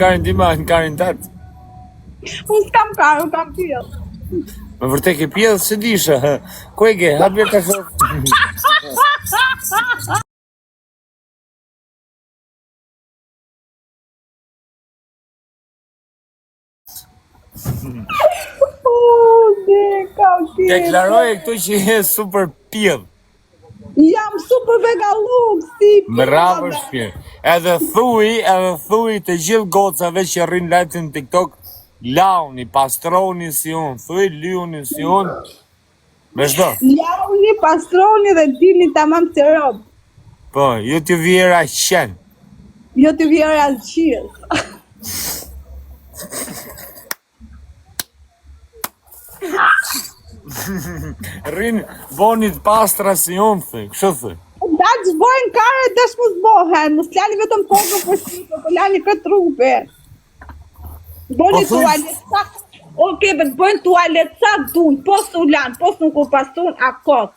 Karin ti ma, në karin tatë. Unë s'kam karë, unë kam pjellë. Më vërtet ke pjellë, se disha. Ku e ke, hapje ka thot. Deklaroje këtu që je super pjellë. Jam super vegaluk, si pjellë. Bravo shpirë. Edhe thuj të gjithë gocave që rrinë lajtin në TikTok, launi, pastroni si unë, thuj lyuni si unë. Vazhdo. Launi, pastroni dhe dilni tamam të robë. Po, ju t'ju vjera qenë. Jo të vjera qilë. Rrinë bonit pastra si unë, thuj, kështë thuj. Da që bojnë kare dhe shmë zbohen, mos lani vetëm pogën për shqipë, po lani këtë trupe. Bojnë tualet sa, oke, bet bojnë tualet sa dun, pos u lanë, pos nuk u pasun, a kot.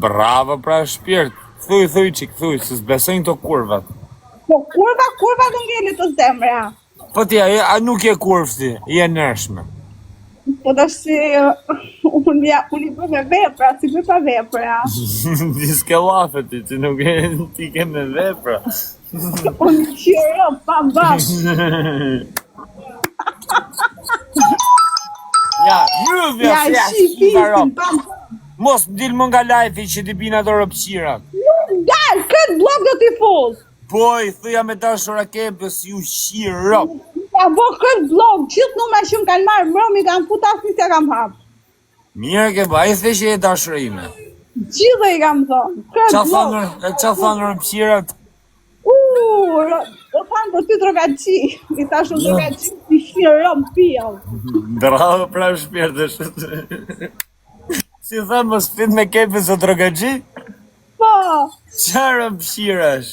Bravo pra shpirt, thuj qik, thuj, se s'besojnë të kurvat. Po kurva të ngellit të zemra. Po tja, a nuk je kurv ti, je nërshme. Po të shi, unë i bë me vepra, si bë pa vepra. Ti s'ke lafe ti, ti nuk e ti ke me vepra. Unë i qiro, pa bashkë. Ja, mrëvja Ja, se shi fistin, pa mos m'dil më nga lajfi që ti bina të rëpqirat. Dalë, këtë blok do t'i full. Poj, thuja me dashura kepës ju shirop. Ja bo këtë blok, gjithë numra që më kanë marrë mërëm i kam fut asni se kam hapë. Mirë ke ba, i the që e dashura ime. Gjithë i kam thonë, këtë blok. Qa thanë rëpqirat? Do thanë për ty drogaci. I thashë drogaci, i shirëm pjellë. Bravo pra shpirtësh. Si thamë më spit me kepës o drogaci? Po, Qa rëpqirash?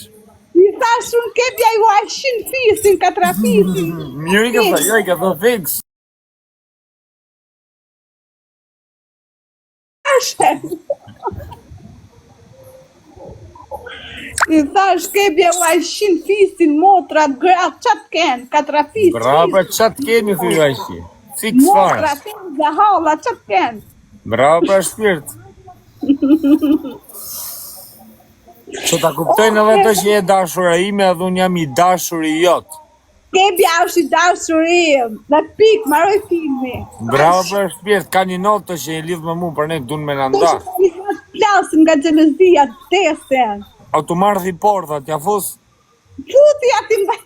i thashë unë kepja ju ashin fisin, katra fisin. Mirë i ka tha, jo i ka tha fix. I thash kepja u ashin fisin, motrat, grat, qatë kenë, katra fisin. Bravo pra qatë keni thuj ashti. Fix fara. Motrat, kenë dhe halla, qatë kenë. Bravo pra shpirt. Që ta kuptojnë edhe të që je dashura ime edhe unë jam i dashur i jotë. Kepja është i dashurim, dhe pik, maroj filmi. Bravo pra shpirt, ka një notë që e lidhë me mu për ne këdun me nënda. Të plasin nga gjelëzia, tesen. A tu marrë porta, t'ja fus? Futi ati mba...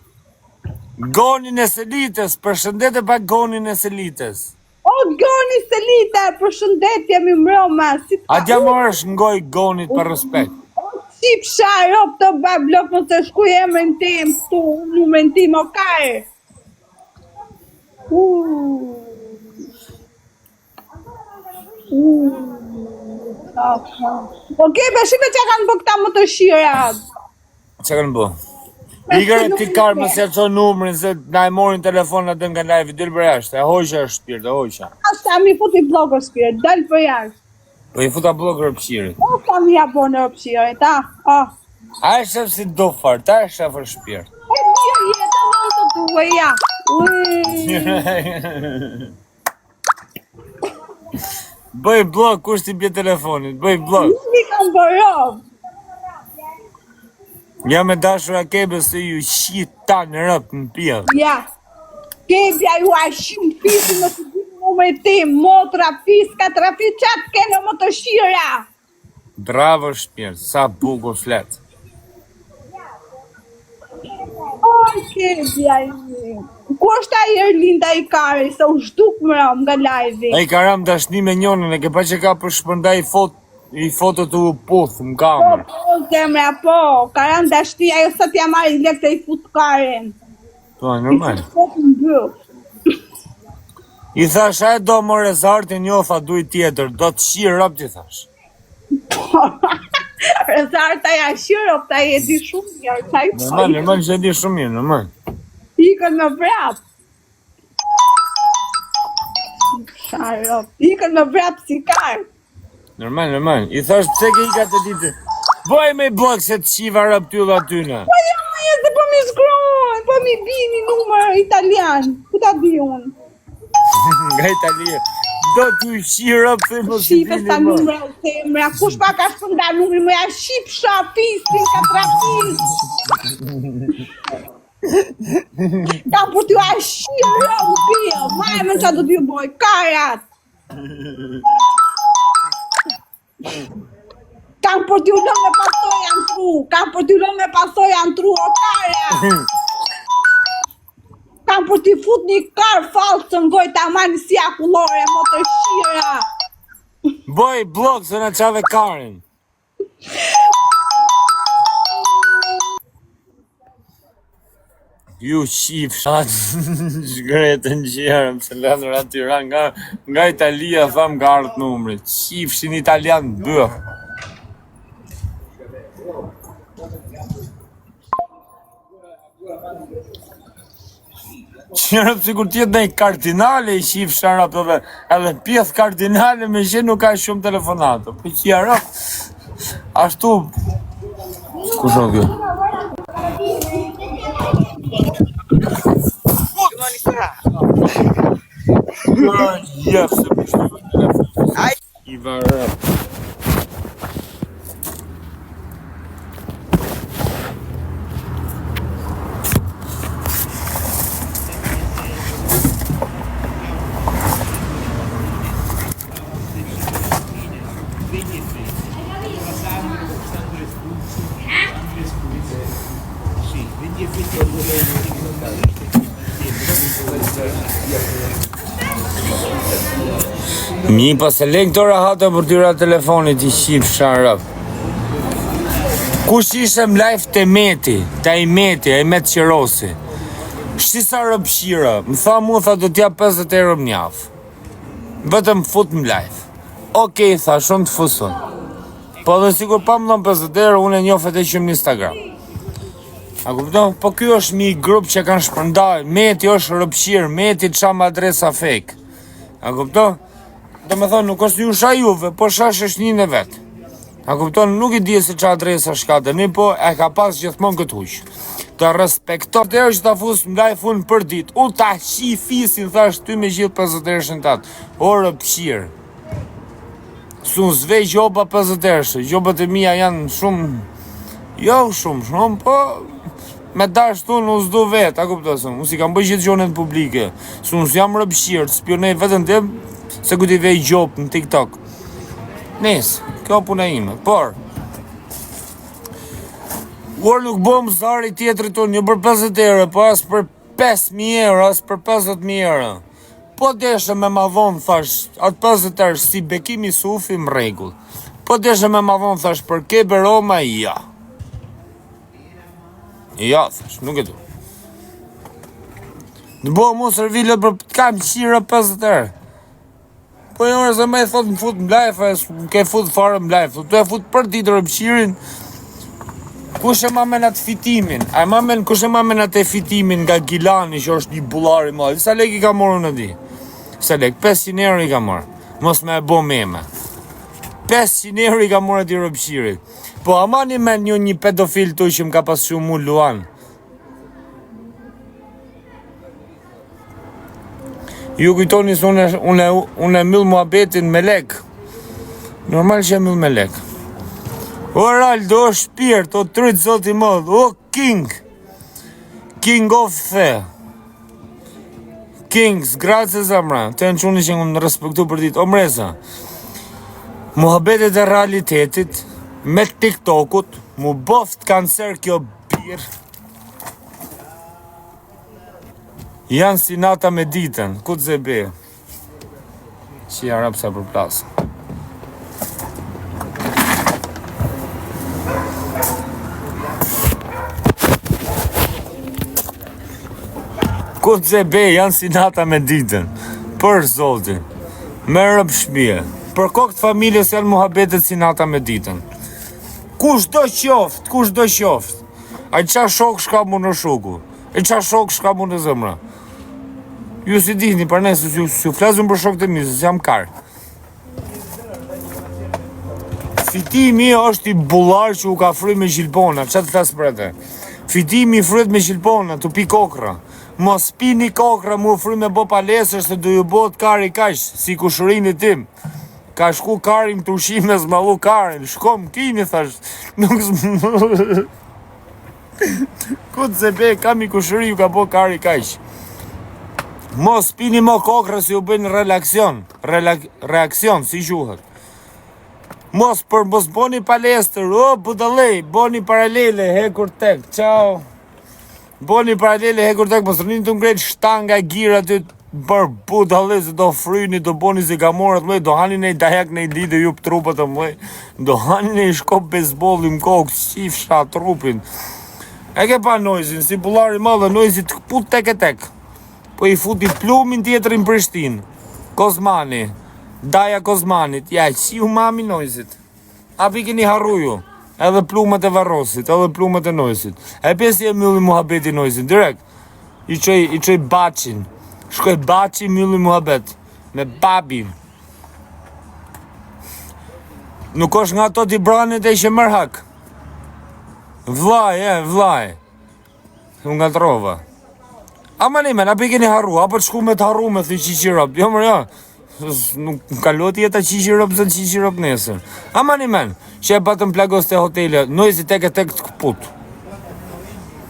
Gonin e Selitës, përshëndete pa gonin e Selitës. O, Goni Selita, për shëndetje mi mroma. A t'ja morësh ngoj gonit për respekt? Qip sharop të bablok, më të shkuj emrin tim, tu, numrin tim, o kare. Okej, bashime që kanë bë këta më të shirat. Që kanë bë? Igër e ti karë më se co numrin, se na e morin telefon atë nga live, dilë për jashtë, e hoqja është shpirt, e hoqja. Ashta mi futi blogër shpirt, dalë për jashtë. Po i futa blogër rëpqirit. O, ka mi apo në rëpqirit, A e shef si do farë, ta e shef për shpirt. E mirë jetë, në të duhe, ja. Bëj blog, kush ti bje telefonit, bëj blog. Nuk i kam bërov. Ja me dashura kebës se ju shita në rëp në pjellë. Ja. Kebja ju ashim fisi në të gjithë në me tim, motra, fis, katra fis, qatë kene më të shira. Bravo shpirt, sa bukur flet. Oj, kebja i mi. Ku është a i Erlinda i kari, se u shduk më ram nga live-i. E i karam dashni me njonën, e ke pa që ka përshpërndaj i foto të puth në kamer. Po, zemra, po, karam dashni, ajo sa t'ja marri lekte i fut karin. Po, normal. I fut në bëf. I thash, a e do more zartin, jo, tha duj tjetër, do të shirë rëp që thash. Rezarta ja shirë, ta i e di shumë njërë, qa i pojë. Normal që e di shumë mirë, normal. Ikën me vrap. Sharop, ikën me vrap si karë. Normal. I thash, pse ke i ka të ditë? Boj me blok se të shiva rëp ty dhe atyne. Po jo, se po mi shkruan, po mi bini numër italian? Ku ta di unë? Nga Italia. Do t'u shira pëse mos i Shqipe bini sa më. numra u temra, kush pa ka shpërnda numri, më ja shqip shapistin ka trafis. Kam për t'ju a shqip rëmë pia, majme qa do t'ju boj, karat. Kam për t'ju lë me pasoj antru, kam për t'ju lë me pasoj antru, o karat. Kam për t'i fut një kar falë të ngoj ta mani si akullore, mo të shira. Boj blok se në qave karin. Ju shqip shatë shgretën qërëm se lëndër atyra nga Italia tham nga ardhë numrit. Shqipshin italian bëh. Qërëm sikur tjetë në i kardinale i shqip sharap edhe pjesë kardinale me që nuk ka shumë telefonato. Po që jarap, ashtu... Kushon kjo? Jef se për shtu telefon. I varap. Mi pas e len këto rahata për tyra telefonit i shqip sharap. Kush ishe më live të Meti, të Ajmeti, Ajmet Qirosi. Shtisa rëpshira, më tha mu, tha do t'ja 50 euro më njaf. Vetëm fut më live. Okej, tha, shumë të fusun. Po dhe sigur pa më dhëm 50 euro, unë e njofet e qëmë në Instagram. A kupton? Po kjo është mi grup që kanë shpërndaj, Meti është rëpshirë, Meti të sham adresa fake. A kupton? Do me thonë, nuk është ju sha juve, po shash është një në vetë. A kupton, nuk i di se qa adresa shkate, një po e ka pas gjithmonë këtë huqë. Të respektor të erë që ta fusë më laj funë për ditë, u ta qi fisin, thash ty me gjithë 50 erëshën tatë, orë pëshirë. Sun zvej gjoba 50 erëshë, gjobët e mija janë shumë, jo shumë, po... Me dash tu në uzdu vetë, a kuptosëm, unë si kam bëj gjithë gjonet publike, su nësë jam rëpshirë, të spionej vetën tim, se ku t'i vej gjopë në TikTok. Nesë, kjo puna ime, por, uar nuk bëmë zari tjetëri tu një për 50 euro, po as për 5.000 euro, as për 50.000 euro. Po deshe me ma vonë, thash, atë 50 euro, si bekimi sufi më regull. Po deshe me ma vonë, thash, për kebe Roma, ja. Ja, thash, nuk e du. Në bo mu servilet për të kam qira 50 erë. Po e orë se me e thot më fut më lajf, më ke fut fare më lajf. Tu e fut për ditë rëpshirin. Kush e mamen atë fitimin? A e mamen, kush e mamen atë fitimin nga Gilani që është një bulari madhi? Sa lek i ka morë në di? Sa lek? 500 euro i ka morë. Mos me e bo meme. 500 euro i ka morë ati rëpshirit. Po amani me një pedofil tu që më ka pas shumë mu Luan. Ju kujtoni se unë e myll muhabetin me lek. Normal që e myll me lek. O Raldo, o shpirt, o tryt zoti modh, o king. King of the. Kings, grazie zamra. Të në quni që në respektu për ditë. O mreza, muhabetet e realitetit, me TikTokut, mu boft kancer kjo birë. Janë si nata me ditën, ku të zebe? Që janë rapsa për plasë. Ku të zebe, janë si nata me ditën. Për zotin, me rëpë shpje. Për kokët familjes janë muhabetet si nata me ditën. Kush do qoftë. A qa shok shka mu në shuku. E qa shok shka mu në zemra. Ju si dihni për nesë, ju flazun për shok të mi, se jam karë. Fitimi është i bullar që u ka fry me gjilbona, që të flasë për e te. Fitimi i fryt me qilpona, të pi kokra. Mos pini kokra mu fry me bo palesër se du ju bot kari kash, si kushërini tim. Ka shku karim të ushime zmallu karin, shkom kini thash, nuk zmë... Kutë se be, kam i kushëri ju ka bo kari kash. Mos pini mo kokra si ju bëjnë reakcion, si gjuhët. Mos boni palestër, o budalej, boni paralele, hekur tek, ciao. Boni paralele, hekur tek, mos rënin të ngrejt shtanga gira të bërë budalej, se do fryni, do boni si kamorët mëj, do hani nej dajak nej dide ju për trupët të mëj, do hani nej shkop bezbolli më kokë, qifsha trupin. E ke pa nojzin, si bullari madhe, nojzit të këput tek e tek. Po i futi plumin tjetërin Prishtinë, Kozmani, Daja Kozmanit, ja, si u mami nojzit. Api keni harru ju, edhe plumet e varrosit, edhe plumet e nojzit. E pesi e mylli muhabeti nojzit, direkt. I qoj bacin, shkoj baci mylli muhabet, me babin. Nuk është nga to t'i branit e ishe mërhak. Vlaj. Unë nga trova. Ama ne men, api keni harru, apo të shku me të harru me thë qiqirop, jo mërë, ja. Nuk kaloti jeta qiqirop zë qiqirop nesër. Ama ne men, që e batëm plagos të hotele, nojzi tek e tek të këput.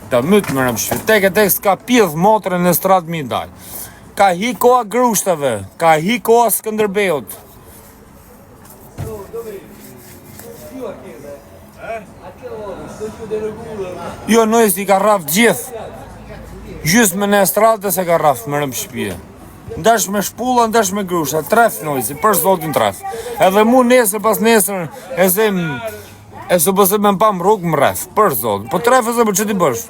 Ta mytë më rëmshë, tek e tek s'ka pidh motrën në stratë mi daj. Ka hi koha grushtave, ka hi koha Skënderbeut. Jo, nojzi ka raf gjithë. Gjysë me në estradës e ka rafë më rëmë shpije. Ndash me shpulla, ndash me grusha, tref nojzi, për zotin tref. Edhe mu nesër pas nesër, e se pëse me mpam rrugë më ref, për zotin. Po tref e se për që ti bësh.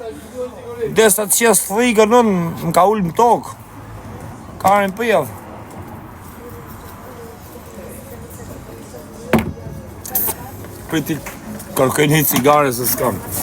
Desa të qesë thika nën, më ka ullë më tokë. Karin për javë. Për ti kërkoj një cigare se s'kam.